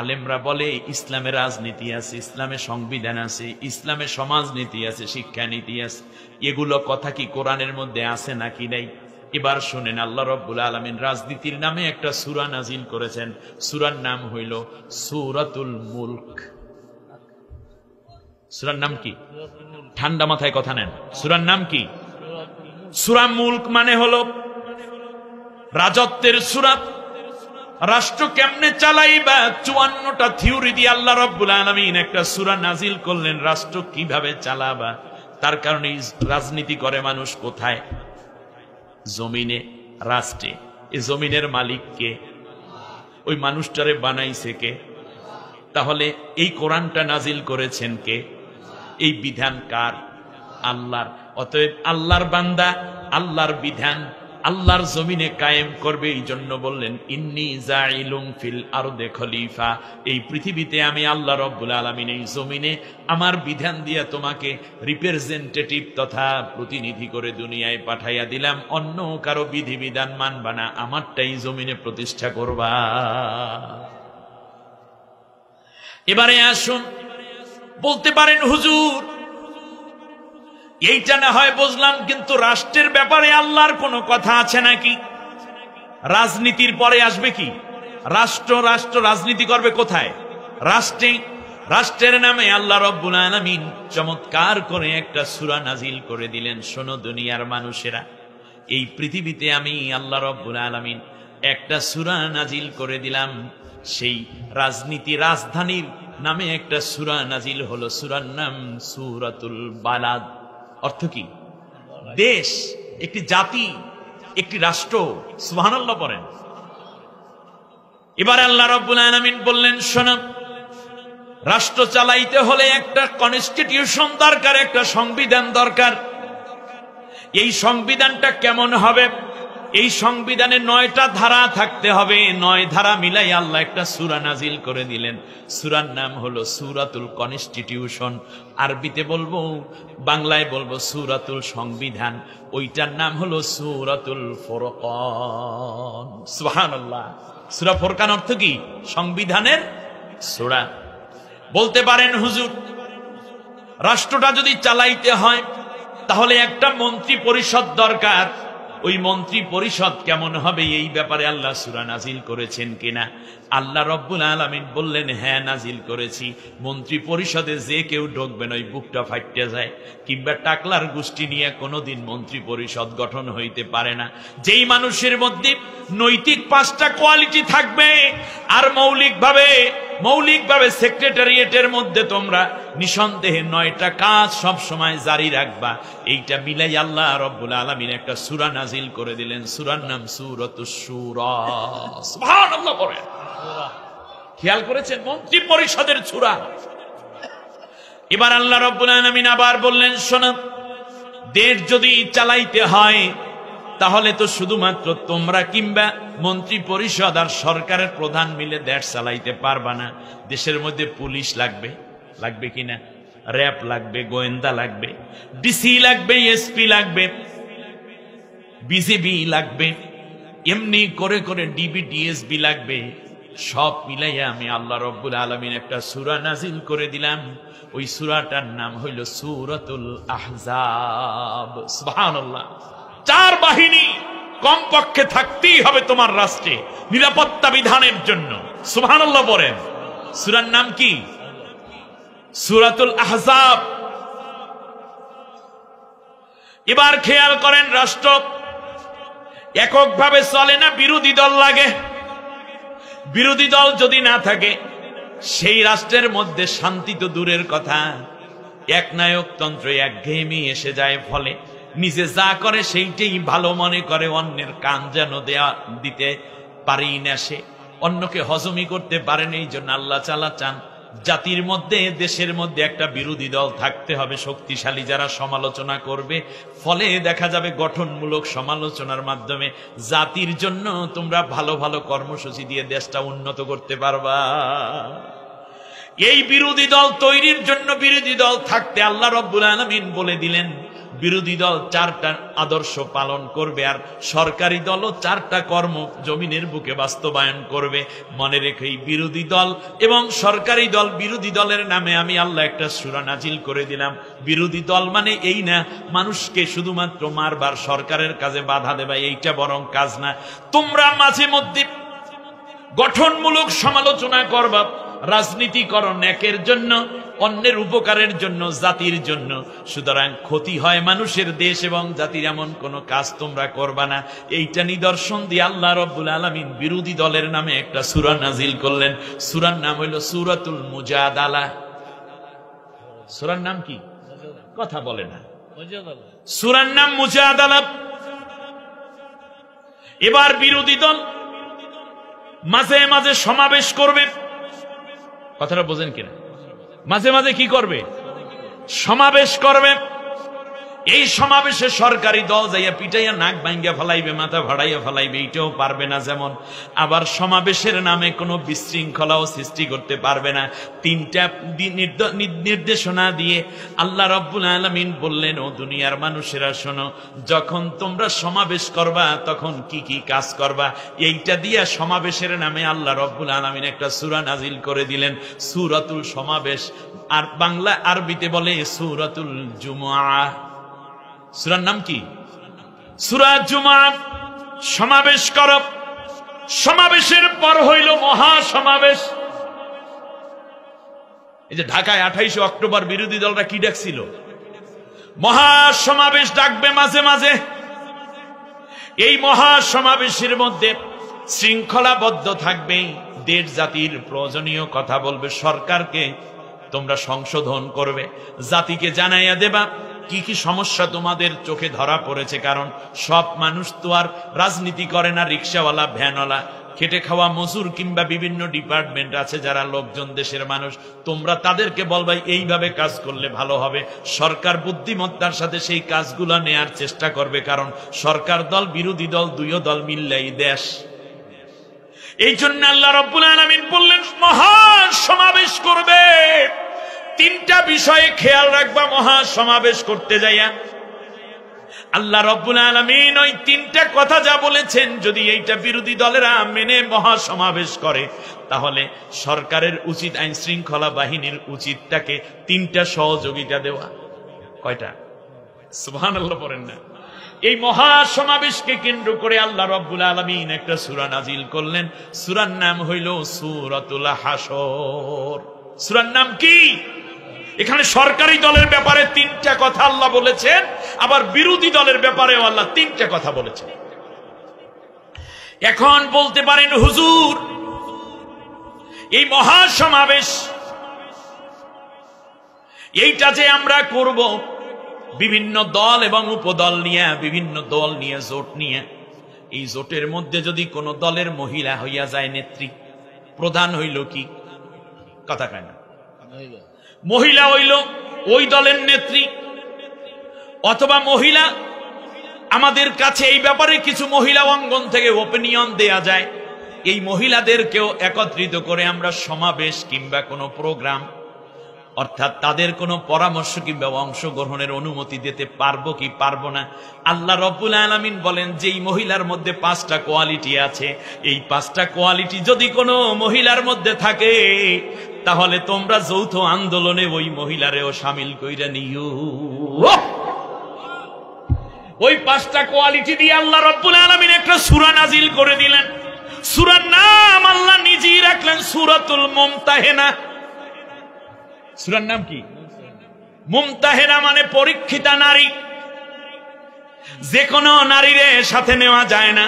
আলেমরা বলে ইসলামে রাজনীতি আছে, ইসলামে সংবিধান আছে, ইসলামে সমাজনীতি আছে, শিক্ষানীতি আছে। এগুলো কথা কি কোরআনের মধ্যে আছে নাকি নাই? এবার শুনেন, আল্লাহ রাব্বুল আলামিন রাজনীতির নামে একটা সূরা নাজিল করেছেন। সূরার নাম হইল সূরাতুল মুলক। সূরার নাম কি? ঠান্ডা মাথায় কথা নেন। সূরার নাম কি? সূরা মুলক মানে হলো রাজত্বের সূরা। রাষ্ট্র কেমনে চালাইবা 54টা থিওরি দিয়ে আল্লাহ রাব্বুল আলামিন একটা সূরা নাজিল করলেন। রাষ্ট্র কিভাবে চালাবা, তার কারণে রাজনীতি করে মানুষ কোথায়? জমিনে, রাষ্ট্রে। এই জমিনের মালিক কে? ওই মানুষটারে বানাইছে কে? তাহলে এই কোরআনটা নাজিল করেছেন কে? এই বিধান কার? আল্লাহর। অতএব আল্লাহর বান্দা আল্লাহর বিধান আল্লাহর জমিনে কায়েম করবে। এই জন্য বললেন ইন্নী জাইলুম ফিল আরদে খলিফা, এই পৃথিবীতে আমি আল্লাহ রাব্বুল আলামিন এই জমিনে আমার বিধান দিয়ে তোমাকে রিপ্রেজেন্টেটিভ তথা প্রতিনিধি করে দুনিয়ায় পাঠাইয়া দিলাম। অন্য কারো বিধিবিধান মানবা না, আমারটাই জমিনে প্রতিষ্ঠা করবা। এবারে আসুন, বলতে পারেন হুজুর এইটা না হয় বুঝলাম, কিন্তু রাষ্ট্রের ব্যাপারে আল্লাহর কোনো কথা আছে নাকি? রাজনীতির পরে আসবে কি? রাষ্ট্র। রাষ্ট্র রাজনীতি করবে কোথায়? রাষ্ট্রে। রাষ্ট্রের নামে আল্লাহ রাব্বুল আলামিন চমৎকার করে একটা সূরা নাজিল করে দিলেন। শোনো দুনিয়ার মানুষেরা, এই পৃথিবীতে আমি আল্লাহ রাব্বুল আলামিন একটা সূরা নাজিল করে দিলাম। সেই রাজনীতি, রাজধানীর নামে একটা সূরা নাজিল হলো। সূরার নাম সূরাতুল বালাদ। অর্থ কি? দেশ, একটি জাতি, একটি রাষ্ট্র। সুবহানাল্লাহ পড়েন। এবার আল্লাহ রাব্বুল আলামিন বললেন, শোনো, রাষ্ট্র চালাইতে হলে একটা কনস্টিটিউশন দরকার, একটা সংবিধান দরকার। এই সংবিধানটা কেমন হবে? এই সংবিধানে 9টা ধারা থাকতে হবে। 9 ধারা মিলাই আল্লাহ একটা সূরা নাজিল করে দিলেন। সূরার নাম হলো সূরাতুল কনস্টিটিউশন। আরবিতে বলবো, বাংলায় বলবো সূরাতুল সংবিধান। ওইটার নাম হলো সূরাতুল ফুরকান। সুবহানাল্লাহ। সূরা ফুরকান অর্থ কি? সংবিধানের সূরা। বলতে পারেন হুজুর, রাষ্ট্রটা যদি চালাইতে হয় তাহলে একটা মন্ত্রী পরিষদ দরকার। ওই মন্ত্রী পরিষদ কেমন হবে এই ব্যাপারে আল্লাহ সূরা নাজিল করেছেন কিনা? আল্লাহ রাব্বুল আলামিন বললেন, হ্যাঁ নাজিল করেছি। মন্ত্রী পরিষদে যে কেউ ঢুকবেন ওই বুকটা ফাইটে যায়। কিংবা টাকলার গোষ্ঠী নিয়ে কোনোদিন মন্ত্রী পরিষদ গঠন হইতে পারে না। যেই মানুষের মধ্যে নৈতিক 5টা কোয়ালিটি থাকবে, আর মৌলিকভাবে সেক্রেটারিয়েটের মধ্যে তোমরা নিঃসন্দেহে 9টা কাজ সব সময় জারি রাখবা। এইটা মিলাই আল্লাহ রাব্বুল আলামিন একটা সূরা নাজিল করে দিলেন। সূরার নাম সূরাতুশ শূরা। সুবহানাল্লাহ পড়েন। খেয়াল করেছেন? মন্ত্রী পরিষদের সূরা। এবার আল্লাহ রাব্বুল আলামিন আবার বললেন, শোনো, দেশ যদি চালাইতে হয় তাহলে তো শুধুমাত্র তোমরা কিংবা মন্ত্রী পরিষদ আর সরকারের প্রধান মিলে দেশ চালাইতে পারবা না। দেশের মধ্যে পুলিশ লাগবে, লাগবে কিনা? র‍্যাব লাগবে, গোয়েন্দা লাগবে, ডিসি লাগবে, এসপি লাগবে, বিজিবি লাগবে, এমনি করে করে ডিবি, ডিএসবি লাগবে। সব মিলাইয়া আমি আল্লাহ রাব্বুল আলামিন একটা সূরা নাজিল করে দিলাম। ওই সূরাটার নাম হইল সূরাতুল আহজাব। সুবহানাল্লাহ। 4 বাহিনী কমপক্ষে থাকতেই হবে তোমার রাষ্ট্রে নিরাপত্তা বিধানের জন্য। সুবহানাল্লাহ বলেন। সূরার নাম কি? সূরাতুল আহজাব। এবার খেয়াল করেন, রাষ্ট্র এককভাবে চলে না, বিরোধী দল লাগে। বিরোধী দল যদি না থাকে সেই রাষ্ট্রের মধ্যে শান্তি তো দূরের কথা, একনায়কতন্ত্র, একঘেয়েমি এসে যায়। ফলে নিজে যা করে সেইটাই ভালো মনে করে, অন্যের কান যেন দিতে পারি না, সে অন্যকে হজমি করতে পারেন। এই জন্য আল্লাহ তাআলা চান জাতির মধ্যে, দেশের মধ্যে একটা বিরোধী দল থাকতে হবে, শক্তিশালী, যারা সমালোচনা করবে। ফলে দেখা যাবে গঠনমূলক সমালোচনার মাধ্যমে জাতির জন্য তোমরা ভালো ভালো কর্মসূচি দিয়ে দেশটা উন্নত করতে পারবা। এই বিরোধী দল তৈরির জন্য বিরোধী দল থাকতে আল্লাহ রাব্বুল আলামিন বলে দিলেন, বিরোধী দল 4টা আদর্শ পালন করবে, আর সরকারি দলও 4টা কর্ম জমিনের বুকে বাস্তবায়ন করবে। মনে রেখে এই বিরোধী দল এবং সরকারি দল, বিরোধী দলের নামে আমি আল্লাহ একটা সূরা নাজিল করে দিলাম। বিরোধী দল মানে এই না মানুষকে শুধুমাত্র মারবার, সরকারের কাজে বাধা দেবা, এইটা বরং কাজ না। তোমরা মাঝে মধ্যে গঠনমূলক সমালোচনা করবা, রাজনীতি করো ন্যাকের জন্য, অন্যের উপকারের জন্য, জাতির জন্য। সুতরাং ক্ষতি হয় মানুষের, দেশ এবং জাতির, এমন কোন কাজ তোমরা করবা না। এইটা নিদর্শন দিয়ে আল্লাহ রাব্বুল আলামিন বিরোধী দলের নামে একটা সূরা নাজিল করলেন। সূরার নাম হইল সূরাতুল মুজাদালা। সূরার নাম কি? কথা বলে না। সূরার নাম মুজাদালা। এবার বিরোধী দল মাঝে মাঝে সমাবেশ করবে। কথাটা বোঝেন কিনা? মাঝে মাঝে কি করবে? সমাবেশ করবে। এই সমাবেশে সরকারি দল যাইয়া পিটাইয়া নাক ভাঙ্গিয়া ফেলাইবে, মাথা ভাড়াইয়া ফেলাইবে, এইটাও পারবে না। যেমন আবার সমাবেশের নামে কোনো বিশৃঙ্খলাও সৃষ্টি করতে পারবে না। 3টা নির্দেশনা দিয়ে আল্লাহ রাব্বুল আলামিন বললেন, ও দুনিয়ার মানুষেরা শোনো, যখন তোমরা সমাবেশ করবা তখন কি কি কাজ করবা। এইটা দিয়ে সমাবেশের নামে আল্লাহ রাব্বুল আলামিন একটা সূরা নাজিল করে দিলেন, সূরাতুল সমাবেশ। আর বাংলা আরবিতে বলে সূরাতুল জুমআ। সূরার নাম কি? সূরা জুমআ। সমাবেশ করো। সমাবেশের পর হইল মহাসমাবেশ। এই যে ঢাকায় 28 অক্টোবর বিরোধী দলরা কি ডাকছিল? মহাসমাবেশ ডাকবে মাঝে মাঝে। এই মহাসমাবেশের মধ্যে শৃঙ্খলাবদ্ধ থাকবে, দেশ জাতির প্রয়োজনীয় কথা বলবে, সরকারকে তোমরা সংশোধন করবে, জাতিকে জানাইয়া দেবা কি কি সমস্যা তোমাদের চোখে ধরা পড়েছে। কারণ সব মানুষ তো আর রাজনীতি করে না। রিক্সাওয়ালা, ভ্যানওয়ালা, খেটে খাওয়া মজুর কিংবা বিভিন্ন ডিপার্টমেন্ট আছে যারা লোকজন, দেশের মানুষ, তোমরা তাদেরকে বলবা এইভাবে কাজ করলে ভালো হবে। সরকার বুদ্ধিমত্তার সাথে সেই কাজগুলো নেয়ার চেষ্টা করবে, কারণ সরকার দল বিরোধী দল দুইও দল মিললেই দেশ। এই জন্য আল্লাহ রাব্বুল আলামিন বললেন মহাসমাবেশ করবে। 3টা বিষয়ে খেয়াল রাখবা মহাসমাবেশ করতে যাইয়া। আল্লাহ রাব্বুল আলামিন ওই 3টা কথা যা বলেছেন, যদি এইটা বিরোধী দলেরা মেনে মহাসমাবেশ করে, তাহলে সরকারের উচিত, আইন শৃঙ্খলা বাহিনীর উচিত তাকে 3টা সহযোগিতা দেওয়া। কয়টা? সুবহানাল্লাহ পড়েন না। এই মহাসমাবেশকে কেন্দ্র করে আল্লাহ রাব্বুল আলামিন একটা সূরা নাজিল করলেন। সূরার নাম হইল সূরাতুল হাসর। সূরার নাম কি? এখানে সরকারি দলের ব্যাপারে 3টা কথা আল্লাহ বলেছেন, আবার বিরোধী দলের ব্যাপারেও আল্লাহ 3টা কথা বলেছেন। এখন বলতে পারেন, হুজুর এই মহাসমাবেশ এইটা যে আমরা করব বিভিন্ন দল এবং উপদল নিয়ে, বিভিন্ন দল নিয়ে, জোট নিয়ে, এই জোটের মধ্যে যদি কোন দলের মহিলা হইয়া যায় নেত্রী, প্রধান হইল কি? কথা কয় না। মহিলা হইল ওই দলের নেত্রী, অথবা মহিলা, আমাদের কাছে এই ব্যাপারে কিছু মহিলা অঙ্গন থেকে ওপিনিয়ন দেয়া যায়। এই মহিলাদেরকেও একত্রিত করে আমরা সমাবেশ কিংবা কোনো প্রোগ্রাম, অর্থাৎ তাদের কোনো পরামর্শ কিংবা অংশগ্রহণের অনুমতি দিতে পারবো কি পারবো না। আল্লাহ রাব্বুল আলামিন বলেন, যেই মহিলার মধ্যে 5টা কোয়ালিটি আছে, এই 5টা কোয়ালিটি যদি কোনো মহিলার মধ্যে থাকে, তাহলে তোমরা যৌথ আন্দোলনে ওই মহিলারেও শামিল কইরা নিও। ওই 5টা কোয়ালিটি দিয়ে আল্লাহ রাব্বুল আলামিন একটা সূরা নাজিল করে দিলেন। সূরার নাম আল্লাহ নিজেই রাখলেন সূরাতুল মুমতাহিনা। সূরার নাম কি? মুমতাহিনা মানে পরীক্ষিতা নারী। যে কোনো নারীরে সাথে নেওয়া যায় না,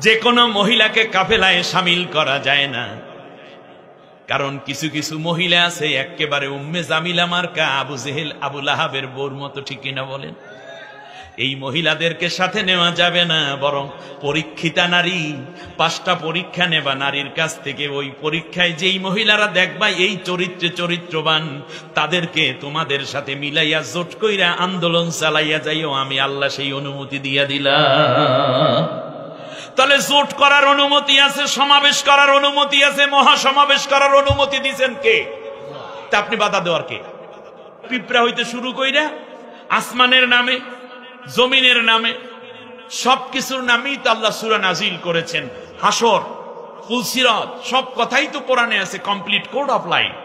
যে কোনো মহিলাকে কাফেলায় শামিল করা যায় না। কারণ কিছু কিছু মহিলা আছে একেবারে উম্মে জামিলা মার্কা, আবু জেহেল, আবু লাহাবের বউর মতো, ঠিক কিনা বলেন? এই মহিলাদেরকে সাথে নেওয়া যাবে না, বরং পরীক্ষিতা নারী। 5টা পরীক্ষা নেবা নারীর কাছ থেকে। ওই পরীক্ষায় যেই মহিলারা দেখবা এই চরিত্রে চরিত্রবান, তাদেরকে তোমাদের সাথে মিলাইয়া জোট কইরা আন্দোলন চালাইয়া যাইও, আমি আল্লাহ সেই অনুমতি দিয়া দিলাম। তাহলে জোট করার অনুমতি আছে, সমাবেশ করার অনুমতি আছে, মহাসমাবেশ করার অনুমতি দিয়েছেন কে? তা আপনি বাধা দেওয়ার কে? পিঁপড়া হইতে শুরু কইরা আসমানের নামে, জমিনের নামে, সবকিছুর নামেই তো আল্লাহ সূরা নাজিল করেছেন। হাসর, ফুলসিরাত, সব কথাই তো কোরআনে আছে, কমপ্লিট কোড অফ লাইফ।